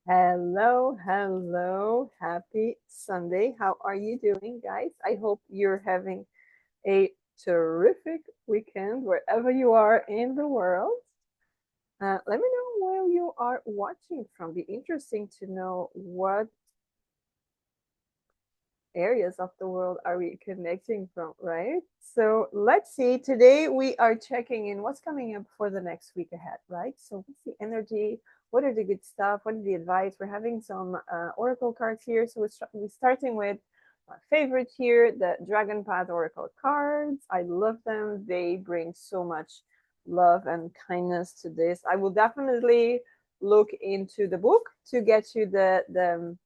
Hello, hello. Happy Sunday. How are you doing, guys? I hope you're having a terrific weekend wherever you are in the world. Let me know where you are watching from. Be interesting to know what areas of the world are we connecting from, right? So let's see. Today we are checking in what's coming up for the next week ahead, right? So what's the energy? What are the good stuff? What is the advice? We're having some oracle cards here. So we're starting with my favorite here, the Dragon Path Oracle cards. I love them. They bring so much love and kindness to this. I will definitely look into the book to get you the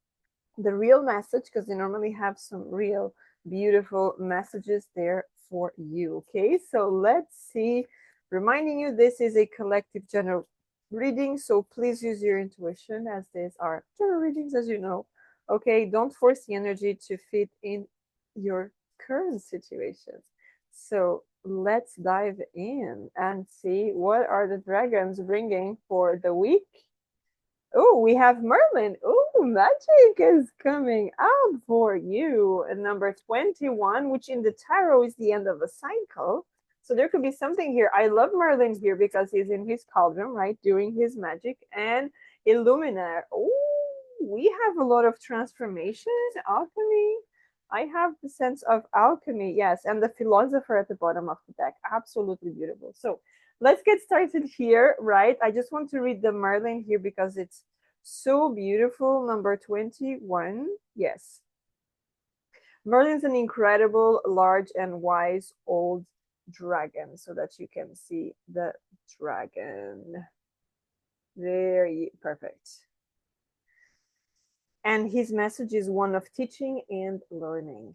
real message because they normally have some real beautiful messages there for you. Okay, so let's see. Reminding you, this is a collective general reading, so please use your intuition as these are general readings, as you know. Okay, don't force the energy to fit in your current situations. So let's dive in and see what are the dragons bringing for the week. Oh, we have Merlin. Oh, magic is coming out for you. And number 21, which in the tarot is the end of a cycle. So there could be something here. I love Merlin here because he's in his cauldron, right? Doing his magic and Illuminator. Oh, we have a lot of transformations, alchemy. I have the sense of alchemy, yes, and the philosopher at the bottom of the deck. Absolutely beautiful. So let's get started here, right? I just want to read the Merlin here because it's so beautiful. Number 21. Yes. Merlin's an incredible, large, and wise old dragon so that you can see the dragon. Very perfect. And his message is one of teaching and learning.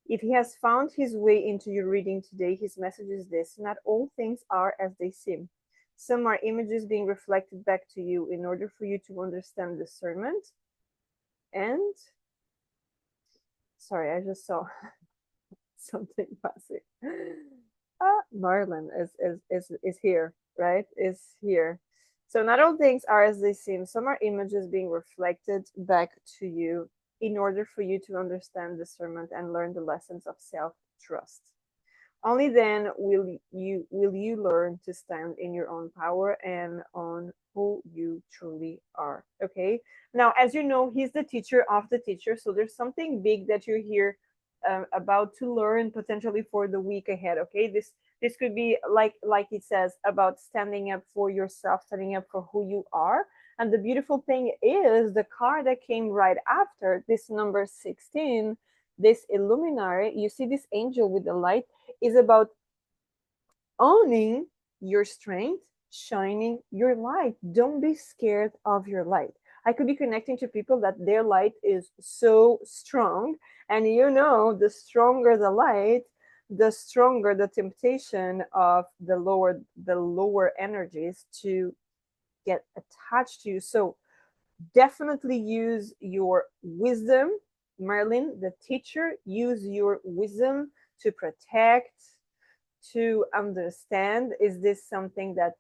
If he has found his way into your reading today, his message is this: not all things are as they seem. Some are images being reflected back to you in order for you to understand discernment. And sorry, I just saw something passing. Marlin is here, right? Is here. So not all things are as they seem. Some are images being reflected back to you in order for you to understand discernment and learn the lessons of self-trust. Only then will you learn to stand in your own power and on who you truly are. Okay. Now, as you know, he's the teacher of the teacher, so there's something big that you're here about to learn potentially for the week ahead. Okay, this could be like it says about standing up for yourself, standing up for who you are. And the beautiful thing is the card that came right after this, number 16, this illuminary. You see this angel with the light is about owning your strength, shining your light. Don't be scared of your light. I could be connecting to people that their light is so strong, and the stronger the light, the stronger the temptation of the lower energies to get attached to you. So definitely use your wisdom, Merlin, the teacher. Use your wisdom to protect, to understand, is this something that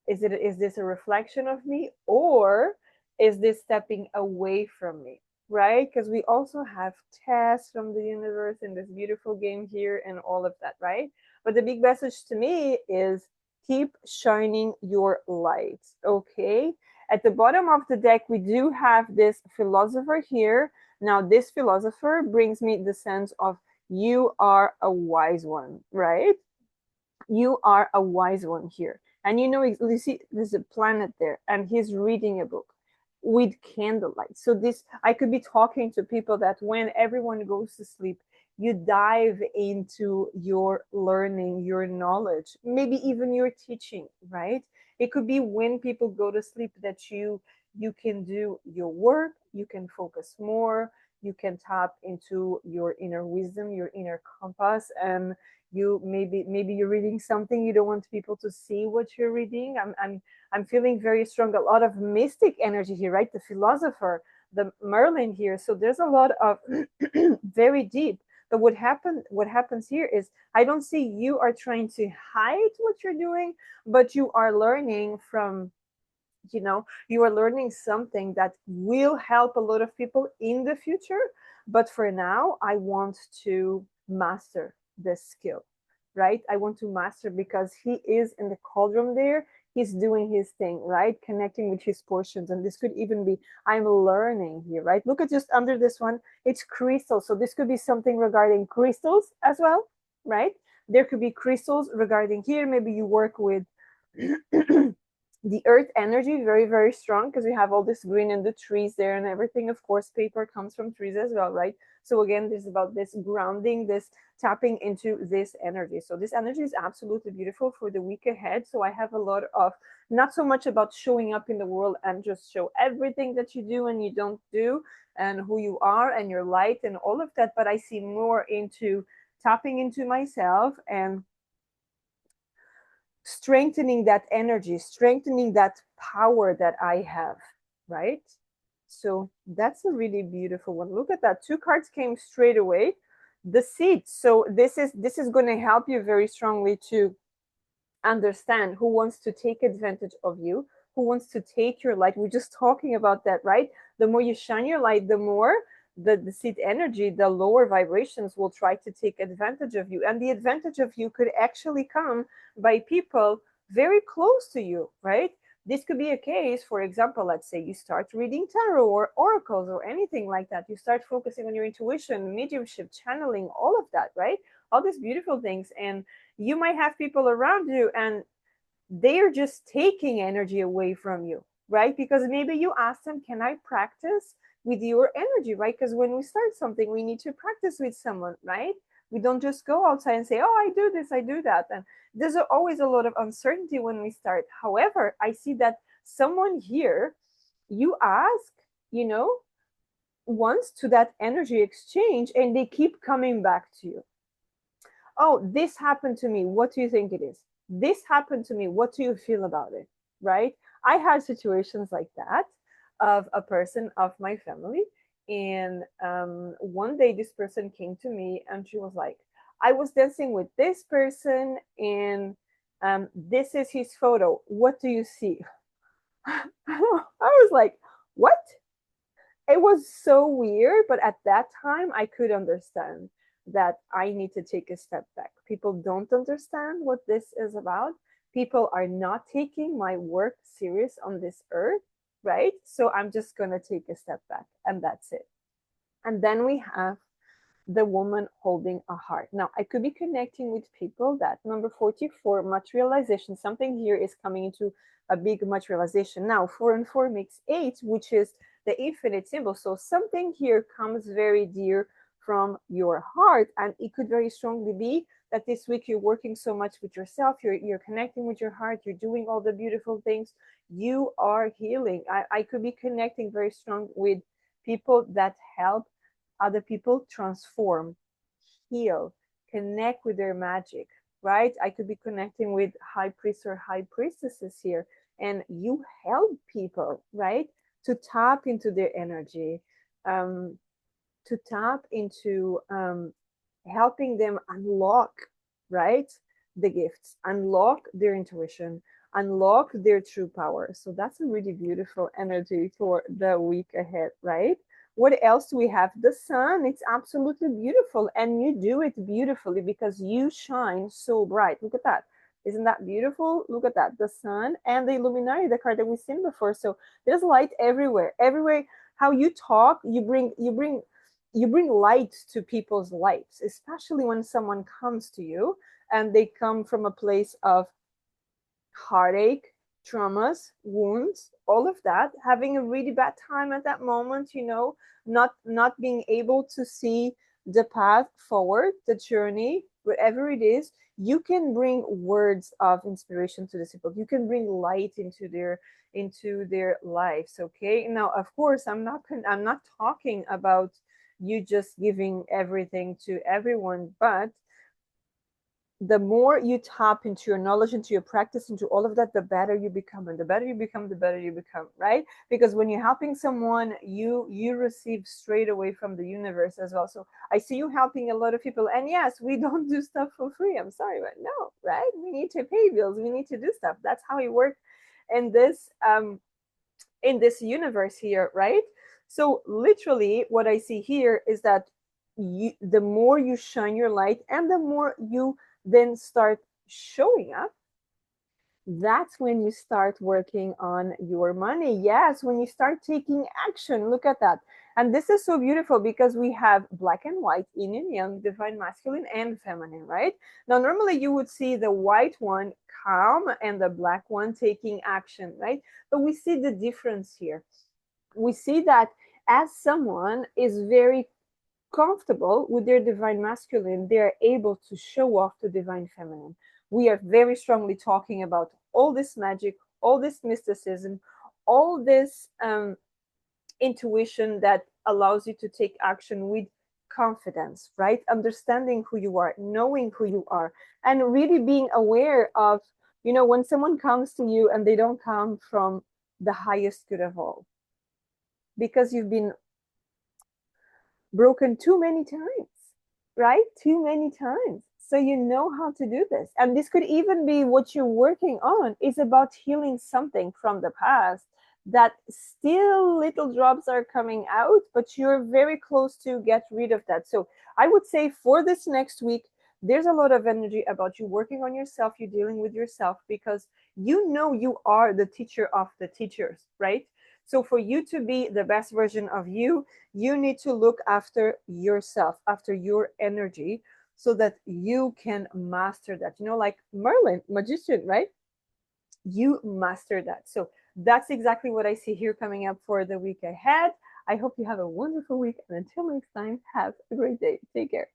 is this a reflection of me, or is this stepping away from me, right? Because we also have tests from the universe in this beautiful game here and all of that, right? But the big message to me is keep shining your light. Okay, at the bottom of the deck we do have this philosopher here. Now this philosopher brings me the sense of you are a wise one, right? You are a wise one here. And you see, there's a planet there, and he's reading a book with candlelight. So this, I could be talking to people that when everyone goes to sleep, you dive into your learning, your knowledge, maybe even your teaching, right? It could be when people go to sleep that you can do your work, you can focus more, you can tap into your inner wisdom, your inner compass, and you maybe you're reading something you don't want people to see what you're reading. I'm feeling very strong, a lot of mystic energy here, right? The philosopher, the Merlin here. So there's a lot of very deep. But what happens here is I don't see you are trying to hide what you're doing, but you are learning from You know, you are learning something that will help a lot of people in the future, but for now I want to master this skill, right? I want to master, because he is in the cauldron there, he's doing his thing, right? Connecting with his portions. And this could even be, I'm learning here, right? Look at just under this one, it's crystals. So this could be something regarding crystals as well, right? There could be crystals regarding here. Maybe you work with the earth energy, very, very strong, because we have all this green and the trees there and everything. Of course, paper comes from trees as well, right? So again, this is about this grounding, this tapping into this energy. So this energy is absolutely beautiful for the week ahead. So I have a lot of, not so much about showing up in the world and just show everything that you do and you don't do, and who you are and your light and all of that, but I see more into tapping into myself and strengthening that energy, strengthening that power that I have, right? So that's a really beautiful one. Look at that. Two cards came straight away. The seed. So this is going to help you very strongly to understand who wants to take advantage of you, who wants to take your light. We're just talking about that, right? The more you shine your light, the more the seed energy, the lower vibrations will try to take advantage of you. And the advantage of you could actually come by people very close to you, right? This could be a case, for example, let's say you start reading tarot or oracles or anything like that. You start focusing on your intuition, mediumship, channeling, all of that, right? All these beautiful things. And you might have people around you and they're just taking energy away from you, right? Because maybe you ask them, can I practice with your energy, right? Because when we start something, we need to practice with someone, right? We don't just go outside and say, oh, I do this, I do that. And there's always a lot of uncertainty when we start. However, I see that someone here, you ask, you know, once to that energy exchange, and they keep coming back to you. Oh, this happened to me. What do you think it is? This happened to me. What do you feel about it? Right? I had situations like that of a person of my family. And one day this person came to me and she was like, I was dancing with this person and this is his photo. What do you see? I was like, what? It was so weird, but at that time I could understand that I need to take a step back. People don't understand what this is about. People are not taking my work serious on this earth, right? So I'm just going to take a step back and that's it. And then we have the woman holding a heart. Now, I could be connecting with people that number 44, materialization, something here is coming into a big materialization. Now, 4 and 4 makes 8, which is the infinite symbol. So something here comes very dear from your heart. And it could very strongly be that this week you're working so much with yourself, you're connecting with your heart, you're doing all the beautiful things, you are healing. I could be connecting very strong with people that help other people transform, heal, connect with their magic, right? I could be connecting with high priests or high priestesses here, and you help people, right, to tap into their energy, um, to tap into helping them unlock, right, the gifts, unlock their intuition, unlock their true power. So that's a really beautiful energy for the week ahead, right? What else do we have? The sun. It's absolutely beautiful, and you do it beautifully because you shine so bright. Look at that. Isn't that beautiful? Look at that. The sun and the Illuminati, the card that we've seen before. So there's light everywhere. Everywhere how you talk, you bring light to people's lives, especially when someone comes to you and they come from a place of heartache, traumas, wounds, all of that, having a really bad time at that moment, not being able to see the path forward, the journey, whatever it is. You can bring words of inspiration to these people. You can bring light into their lives. Okay. Now, of course, I'm not talking about you just giving everything to everyone, but the more you tap into your knowledge, into your practice, into all of that, the better you become. And the better you become, the better you become, right? Because when you're helping someone, you receive straight away from the universe as well. So I see you helping a lot of people. And yes, we don't do stuff for free. I'm sorry, but no, right? We need to pay bills. We need to do stuff. That's how it works. And this in this universe here, right? So literally what I see here is that the more you shine your light and the more you then start showing up, that's when you start working on your money. Yes, when you start taking action. Look at that. And this is so beautiful because we have black and white, yin and yang, divine masculine and feminine, right? Now, normally you would see the white one calm and the black one taking action, right? But we see the difference here. We see that as someone is very comfortable with their divine masculine, they are able to show off the divine feminine. We are very strongly talking about all this magic, all this mysticism, all this intuition that allows you to take action with confidence, right? Understanding who you are, knowing who you are, and really being aware of, when someone comes to you and they don't come from the highest good of all, because you've been broken too many times, right? Too many times. So you know how to do this. And this could even be what you're working on is about healing something from the past that still little drops are coming out, but you're very close to get rid of that. So I would say for this next week, there's a lot of energy about you working on yourself, you dealing with yourself, because you know you are the teacher of the teachers, right? So for you to be the best version of you, you need to look after yourself, after your energy, so that you can master that. Like Merlin, magician, right? You master that. So that's exactly what I see here coming up for the week ahead. I hope you have a wonderful week. And until next time, have a great day. Take care.